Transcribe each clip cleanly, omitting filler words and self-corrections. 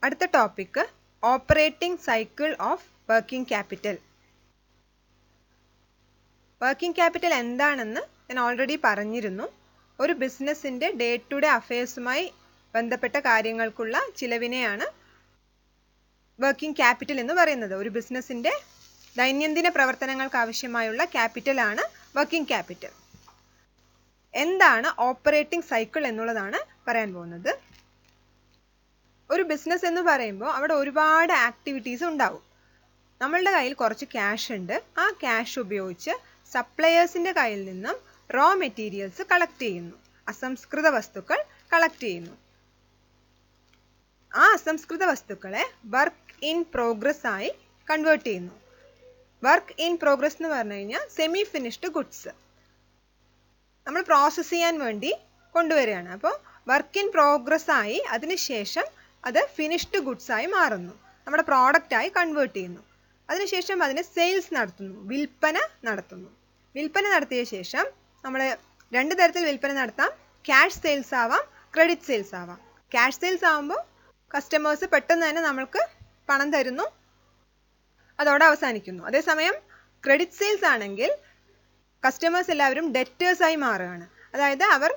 അടുത്ത topic operating cycle of working capital. Working capital എന്താണെന്ന് ഞാൻ ഓൾറെഡി പറഞ്ഞിരുന്നു. ഒരു ബിസിനസ്സിൻ്റെ ഡേ ടു ഡേ അഫയേഴ്സുമായി ബന്ധപ്പെട്ട കാര്യങ്ങൾക്കുള്ള ചിലവിനെയാണ് വർക്കിംഗ് ക്യാപിറ്റൽ എന്ന് പറയുന്നത്. ഒരു ബിസിനസ്സിൻ്റെ ദൈനംദിന പ്രവർത്തനങ്ങൾക്ക് ആവശ്യമായുള്ള ക്യാപിറ്റലാണ് വർക്കിംഗ് ക്യാപിറ്റൽ. എന്താണ് ഓപ്പറേറ്റിംഗ് സൈക്കിൾ എന്നുള്ളതാണ് പറയാൻ പോകുന്നത്. ഒരു ബിസിനസ് എന്ന് പറയുമ്പോൾ അവിടെ ഒരുപാട് ആക്ടിവിറ്റീസ് ഉണ്ടാവും. നമ്മളുടെ കയ്യിൽ കുറച്ച് ക്യാഷ് ഉണ്ട്. ആ ക്യാഷ് ഉപയോഗിച്ച് സപ്ലയേഴ്സിൻ്റെ കയ്യിൽ നിന്നും റോ മെറ്റീരിയൽസ് കളക്ട് ചെയ്യുന്നു, അസംസ്കൃത വസ്തുക്കൾ കളക്ട് ചെയ്യുന്നു. ആ അസംസ്കൃത വസ്തുക്കളെ വർക്ക് ഇൻ പ്രോഗ്രസ് ആയി കൺവേർട്ട് ചെയ്യുന്നു. വർക്ക് ഇൻ പ്രോഗ്രസ് എന്ന് പറഞ്ഞു കഴിഞ്ഞാൽ സെമി ഫിനിഷ്ഡ് ഗുഡ്സ് നമ്മൾ പ്രോസസ്സ് ചെയ്യാൻ വേണ്ടി കൊണ്ടുവരികയാണ്. അപ്പോൾ വർക്ക് ഇൻ പ്രോഗ്രസ് ആയി അതിനുശേഷം അത് ഫിനിഷ്ഡ് ഗുഡ്സ് ആയി മാറുന്നു, നമ്മുടെ പ്രോഡക്റ്റായി കൺവേർട്ട് ചെയ്യുന്നു. അതിനുശേഷം അതിന് സെയിൽസ് നടത്തുന്നു, വിൽപ്പന നടത്തുന്നു. വിൽപ്പന നടത്തിയ ശേഷം നമ്മൾ രണ്ട് തരത്തിൽ വിൽപ്പന നടത്താം. ക്യാഷ് സെയിൽസ് ആവാം, ക്രെഡിറ്റ് സെയിൽസ് ആവാം. ക്യാഷ് സെയിൽസ് ആകുമ്പോൾ കസ്റ്റമേഴ്സ് പെട്ടെന്ന് തന്നെ നമ്മൾക്ക് പണം തരുന്നു, അതോടെ അവസാനിക്കുന്നു. അതേസമയം ക്രെഡിറ്റ് സെയിൽസ് ആണെങ്കിൽ കസ്റ്റമേഴ്സ് എല്ലാവരും ഡെറ്റേഴ്സായി മാറുകയാണ്. അതായത് അവർ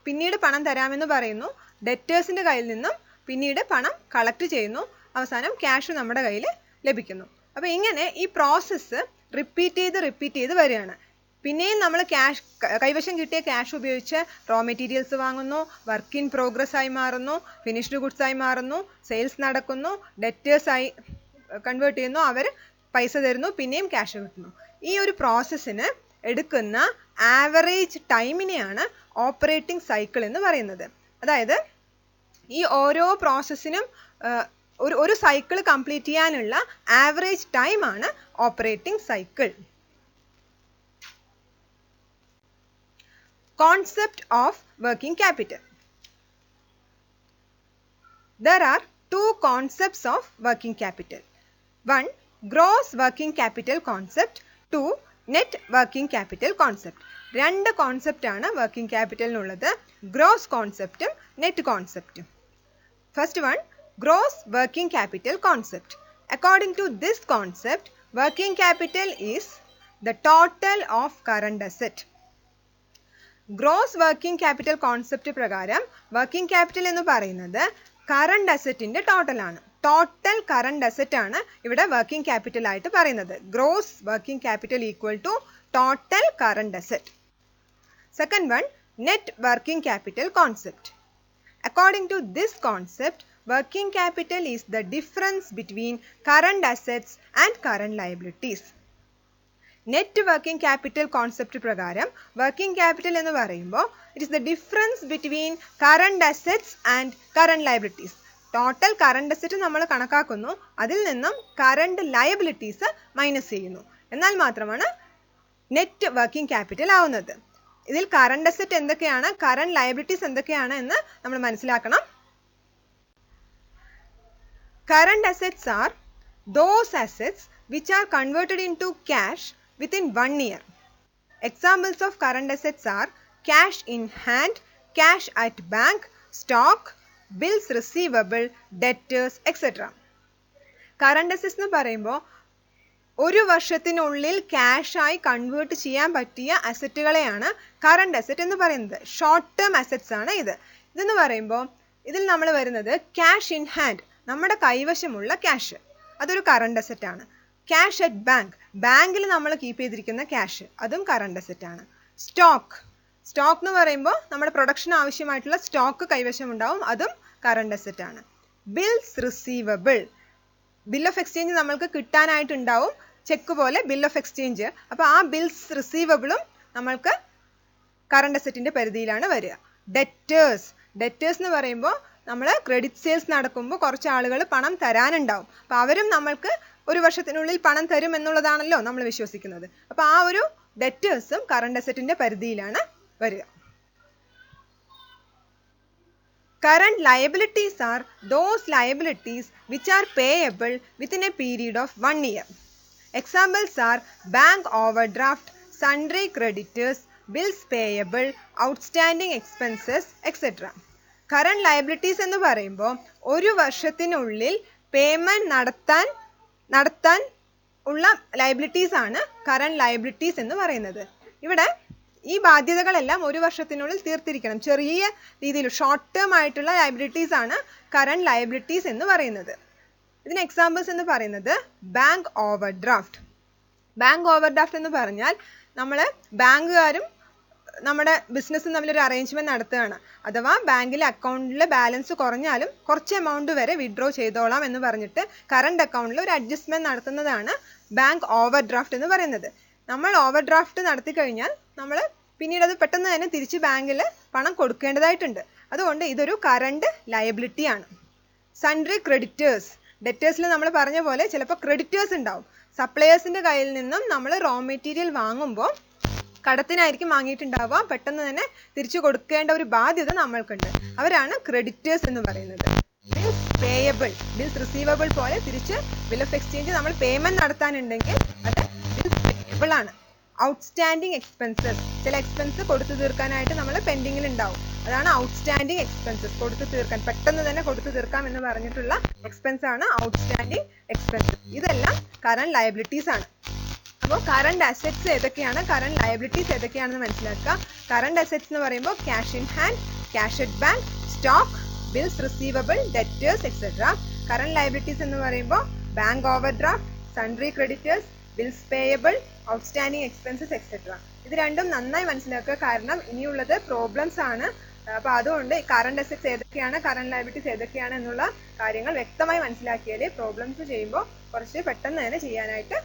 പിന്നീട് പണം തരാമെന്ന് പറയുന്നു, ഡെറ്റേഴ്സിൻ്റെ കയ്യിൽ നിന്നും പിന്നീട് പണം കളക്ട് ചെയ്യുന്നു, അവസാനം ക്യാഷ് നമ്മുടെ കയ്യിൽ ലഭിക്കുന്നു. അപ്പോൾ ഇങ്ങനെ ഈ പ്രോസസ്സ് റിപ്പീറ്റ് ചെയ്ത് വരികയാണ്. പിന്നെയും നമ്മൾ കൈവശം കിട്ടിയ ക്യാഷ് ഉപയോഗിച്ച് റോ മെറ്റീരിയൽസ് വാങ്ങുന്നു, വർക്ക് ഇൻ പ്രോഗ്രസ് ആയി മാറുന്നു, ഫിനിഷ്ഡ് ഗുഡ്സ് ആയി മാറുന്നു, സെയിൽസ് നടക്കുന്നു, ഡെറ്റേഴ്സായി കൺവേർട്ട് ചെയ്യുന്നു, അവർ പൈസ തരുന്നു, പിന്നെയും ക്യാഷ് കിട്ടുന്നു. ഈ ഒരു പ്രോസസ്സിന് എടുക്കുന്ന ആവറേജ് ടൈമിനെയാണ് ഓപ്പറേറ്റിംഗ് സൈക്കിൾ എന്ന് പറയുന്നത്. അതായത് ഈ ഓരോ പ്രോസസ്സിനും ഒരു സൈക്കിൾ കംപ്ലീറ്റ് ചെയ്യാനുള്ള ആവറേജ് ടൈമാണ് operating cycle. Concept of working capital. There are two concepts of working capital. One, gross working capital concept. Two, net working capital concept. രണ്ട് കോൺസെപ്റ്റ് ആണ് വർക്കിംഗ് ക്യാപിറ്റലിനുള്ളത്, ഗ്രോസ് കോൺസെപ്റ്റും നെറ്റ് കോൺസെപ്റ്റും. First one, gross working capital concept. According to this concept, working capital is the total of current asset. Gross working capital concept പ്രകാരം working capital എന്ന് പറയുന്നത് current അസറ്റിൻ്റെ ടോട്ടലാണ്. ടോട്ടൽ കറണ്ട് അസറ്റ് ആണ് ഇവിടെ വർക്കിംഗ് ക്യാപിറ്റൽ ആയിട്ട് പറയുന്നത്. Gross working capital equal to total current asset. Second one, net working capital concept. According to this concept, working capital is the difference between current assets and current liabilities. Net working capital concept പ്രകാരം working capital എന്ന് പറയുമ്പോൾ it is the difference between current assets and current liabilities. Total current asset നമ്മൾ കണക്കാക്കുന്നു, അതിൽ നിന്നും current liabilities minus ചെയ്യുന്നു. എന്നാൽ മാത്രമാണ് നെറ്റ് വർക്കിംഗ് ക്യാപിറ്റൽ ആവുന്നത്. ഇതിൽ കറണ്ട് അസറ്റ് എന്തൊക്കെയാണ്, കറണ്ട് ലയബിലിറ്റീസ് എന്തൊക്കെയാണ് എന്ന് നമ്മൾ മനസ്സിലാക്കണം. Current assets are those assets which are converted into cash within 1 year. Examples of current assets are cash in hand, cash at bank, stock, bills receivable, debtors, etc. Current assets എന്ന് പറയുമ്പോൾ ഒരു വർഷത്തിനുള്ളിൽ ക്യാഷായി convert ചെയ്യാൻ പറ്റിയ അസറ്റുകളെയാണ് current asset എന്ന് പറയുന്നത്. Short term assets ആണ് ഇതെന്ന് പറയുമ്പോൾ ഇതിൽ നമ്മൾ വരുന്നത് ക്യാഷ് ഇൻ ഹാൻഡ്, നമ്മുടെ കൈവശമുള്ള ക്യാഷ്, അതൊരു കറണ്ട് അസറ്റ് ആണ്. ക്യാഷ് അറ്റ് ബാങ്ക്, ബാങ്കിൽ നമ്മൾ കീപ്പ് ചെയ്തിരിക്കുന്ന ക്യാഷ്, അതും കറണ്ട് അസറ്റ് ആണ്. സ്റ്റോക്ക് എന്ന് പറയുമ്പോൾ നമ്മുടെ പ്രൊഡക്ഷൻ ആവശ്യമായിട്ടുള്ള സ്റ്റോക്ക് കൈവശം ഉണ്ടാവും, അതും കറണ്ട് അസറ്റ് ആണ്. Bills receivable, bill of exchange നമ്മൾക്ക് കിട്ടാനായിട്ടുണ്ടാവും, ചെക്ക് പോലെ ബിൽ ഓഫ് എക്സ്ചേഞ്ച്. അപ്പോൾ ആ ബിൽസ് റിസീവബിളും നമ്മൾക്ക് കറണ്ട് അസറ്റിൻ്റെ പരിധിയിലാണ് വരിക. ഡെറ്റേഴ്സ് എന്ന് പറയുമ്പോൾ നമ്മൾ ക്രെഡിറ്റ് സെയിൽസ് നടക്കുമ്പോൾ കുറച്ച് ആളുകൾ പണം തരാനുണ്ടാവും. അപ്പോൾ അവരും നമ്മൾക്ക് ഒരു വർഷത്തിനുള്ളിൽ പണം തരും എന്നുള്ളതാണല്ലോ നമ്മൾ വിശ്വസിക്കുന്നത്. അപ്പോൾ ആ ഒരു ഡെറ്റേഴ്സും കറണ്ട് അസറ്റിൻ്റെ പരിധിയിലാണ് വരിക. Current liabilities are those liabilities which are payable within a period of 1 year. Examples are bank overdraft, sundry creditors, bills payable, outstanding expenses, etc. Current liabilities എന്ന് പറയുമ്പോൾ ഒരു വർഷത്തിനുള്ളിൽ പേയ്മെന്റ് നടത്താൻ ഉള്ള ലയബിലിറ്റീസ് ആണ് കറണ്ട് ലയബിലിറ്റീസ് എന്ന് പറയുന്നത്. ഇവിടെ ഈ ബാധ്യതകളെല്ലാം ഒരു വർഷത്തിനുള്ളിൽ തീർത്തിരിക്കണം. ചെറിയ രീതിയിൽ ഷോർട്ട് ടേം ആയിട്ടുള്ള ലയബിലിറ്റീസ് ആണ് കറണ്ട് ലയബിലിറ്റീസ് എന്ന് പറയുന്നത്. ഇതിന് എക്സാമ്പിൾസ് എന്ന് പറയുന്നത് bank over draft. Bank over draft എന്ന് പറഞ്ഞാൽ നമ്മൾ ബാങ്കുകാരും നമ്മുടെ ബിസിനസ്സും തമ്മിലൊരു അറേഞ്ച്മെന്റ് നടത്തുകയാണ്. അഥവാ ബാങ്കിലെ അക്കൗണ്ടിലെ ബാലൻസ് കുറഞ്ഞാലും കുറച്ച് എമൗണ്ട് വരെ വിഡ്രോ ചെയ്തോളാം എന്ന് പറഞ്ഞിട്ട് കറണ്ട് അക്കൗണ്ടിൽ ഒരു അഡ്ജസ്റ്റ്മെന്റ് നടത്തുന്നതാണ് ബാങ്ക് ഓവർ ഡ്രാഫ്റ്റ് എന്ന് പറയുന്നത്. നമ്മൾ ഓവർ ഡ്രാഫ്റ്റ് നടത്തി കഴിഞ്ഞാൽ നമ്മൾ പിന്നീട് അത് പെട്ടെന്ന് തന്നെ തിരിച്ച് ബാങ്കിൽ പണം കൊടുക്കേണ്ടതായിട്ടുണ്ട്. അതുകൊണ്ട് ഇതൊരു കറണ്ട് ലയബിലിറ്റി ആണ്. സൺട്രി ക്രെഡിറ്റേഴ്സ്, ഡെറ്റേഴ്സിൽ നമ്മൾ പറഞ്ഞ പോലെ ചിലപ്പോൾ ക്രെഡിറ്റേഴ്സ് ഉണ്ടാവും. സപ്ലയേഴ്സിന്റെ കയ്യിൽ നിന്നും നമ്മൾ റോ മെറ്റീരിയൽ വാങ്ങുമ്പോൾ കടത്തിനായിരിക്കും വാങ്ങിയിട്ടുണ്ടാവുക, പെട്ടെന്ന് തന്നെ തിരിച്ചു കൊടുക്കേണ്ട ഒരു ബാധ്യത നമ്മൾക്കുണ്ട്. അവരാണ് ക്രെഡിറ്റേഴ്സ് എന്ന് പറയുന്നത്. ബിൽസ് പേയബിൾ, ബിൽസ് റിസീവബിൾ പോലെ തിരിച്ച് ബിൽ ഓഫ് എക്സ്ചേഞ്ച് നമ്മൾ പേയ്മെന്റ് നടത്താനുണ്ടെങ്കിൽ അത് ബിൽസ് പേയബിൾ ആണ്. ഔട്ട്സ്റ്റാൻഡിങ് എക്സ്പെൻസസ്, ചില എക്സ്പെൻസ് കൊടുത്തു തീർക്കാനായിട്ട് നമ്മൾ പെൻഡിങ്ങിൽ ഉണ്ടാവും. അതാണ് ഔട്ട്സ്റ്റാൻഡിങ് എക്സ്പെൻസസ്. കൊടുത്തു തീർക്കാൻ, പെട്ടെന്ന് തന്നെ കൊടുത്തു തീർക്കാം എന്ന് പറഞ്ഞിട്ടുള്ള എക്സ്പെൻസ് ആണ് ഔട്ട്സ്റ്റാൻഡിങ് എക്സ്പെൻസസ്. ഇതെല്ലാം കറണ്ട് ലയബിലിറ്റീസ് ആണ്. അപ്പോൾ കറണ്ട് അസറ്റ്സ് ഏതൊക്കെയാണ്, കറണ്ട് ലയബിലിറ്റീസ് ഏതൊക്കെയാണെന്ന് മനസ്സിലാക്കുക. കറണ്ട് അസറ്റ്സ് എന്ന് പറയുമ്പോൾ cash in hand, cash at bank, stock, bills receivable, debtors etcetera. Current liabilities എന്ന് പറയുമ്പോൾ bank over draft, sundry creditors, bills payable, outstanding expenses etcetera. ഇത് രണ്ടും നന്നായി മനസ്സിലാക്കുക, കാരണം ഇനിയുള്ളത് പ്രോബ്ലംസ് ആണ്. അപ്പോൾ അതുകൊണ്ട് കറണ്ട് അസറ്റ്സ് ഏതൊക്കെയാണ്, കറണ്ട് ലയബിലിറ്റീസ് ഏതൊക്കെയാണ് എന്നുള്ള കാര്യങ്ങൾ വ്യക്തമായി മനസ്സിലാക്കിയാൽ പ്രോബ്ലംസ് ചെയ്യുമ്പോൾ കുറച്ച് പെട്ടെന്ന് തന്നെ ചെയ്യാനായിട്ട്